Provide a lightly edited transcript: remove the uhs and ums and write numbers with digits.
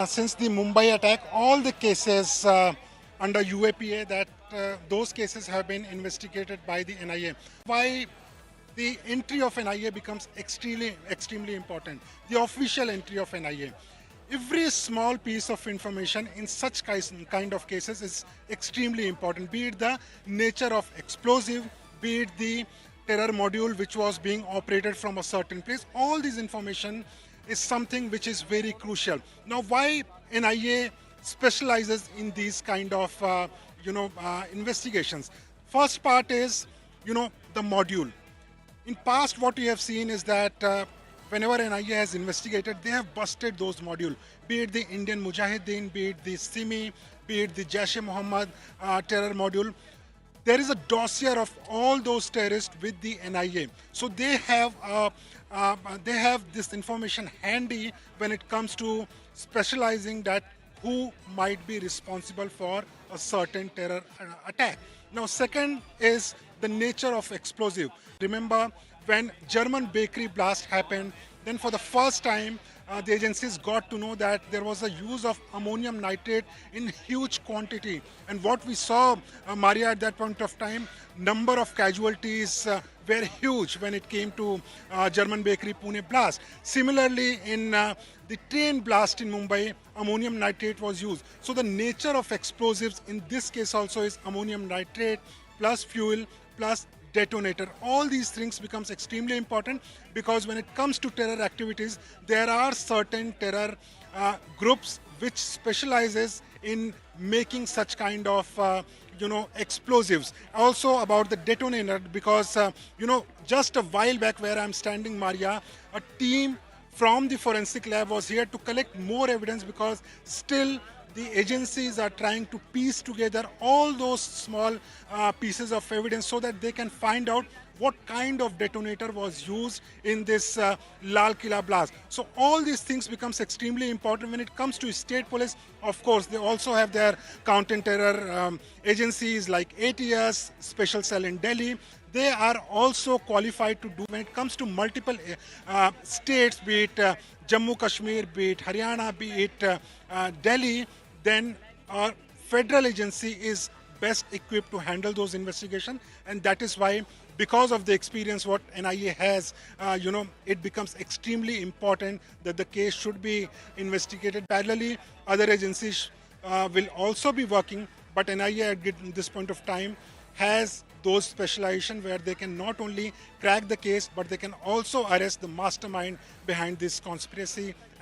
Since the Mumbai attack, all the cases under UAPA, those cases have been investigated by the NIA. Why the entry of NIA becomes extremely important. The official entry of NIA. Every small piece of information in such kind of cases is extremely important. Be it the nature of explosive, be it the terror module which was being operated from a certain place. All this information is something which is very crucial. Now, why NIA specializes in these kind of investigations? First part is the module. In past, what we have seen is that whenever NIA has investigated, they have busted those modules, be it the Indian Mujahideen, be it the SIMI, be it the Jaish-e-Mohammed terror module. There is a dossier of all those terrorists with the NIA. So they have this information handy when it comes to specializing that who might be responsible for a certain terror attack. Now, second is the nature of explosive. Remember, when German bakery blast happened, then for the first time, the agencies got to know that there was a use of ammonium nitrate in huge quantity. And what we saw, Maria, at that point of time, number of casualties were huge when it came to German bakery Pune blast. Similarly, in the train blast in Mumbai, ammonium nitrate was used. So the nature of explosives in this case also is ammonium nitrate plus fuel plus detonator. All these things becomes extremely important because when it comes to terror activities, there are certain terror groups which specializes in making such kind of explosives. Also about the detonator, because just a while back where I'm standing, Maria, a team from the forensic lab was here to collect more evidence, because still the agencies are trying to piece together all those small pieces of evidence so that they can find out what kind of detonator was used in this Lal Killa blast. So all these things becomes extremely important when it comes to state police. Of course, they also have their counter-terror agencies like ATS, Special Cell in Delhi. They are also qualified to do when it comes to multiple states, be it Jammu Kashmir, be it Haryana, be it Delhi. Then our federal agency is best equipped to handle those investigations, and that is why, because of the experience what NIA has, it becomes extremely important that the case should be investigated parallelly. Other agencies will also be working, but NIA at this point of time has those specialization where they can not only crack the case, but they can also arrest the mastermind behind this conspiracy.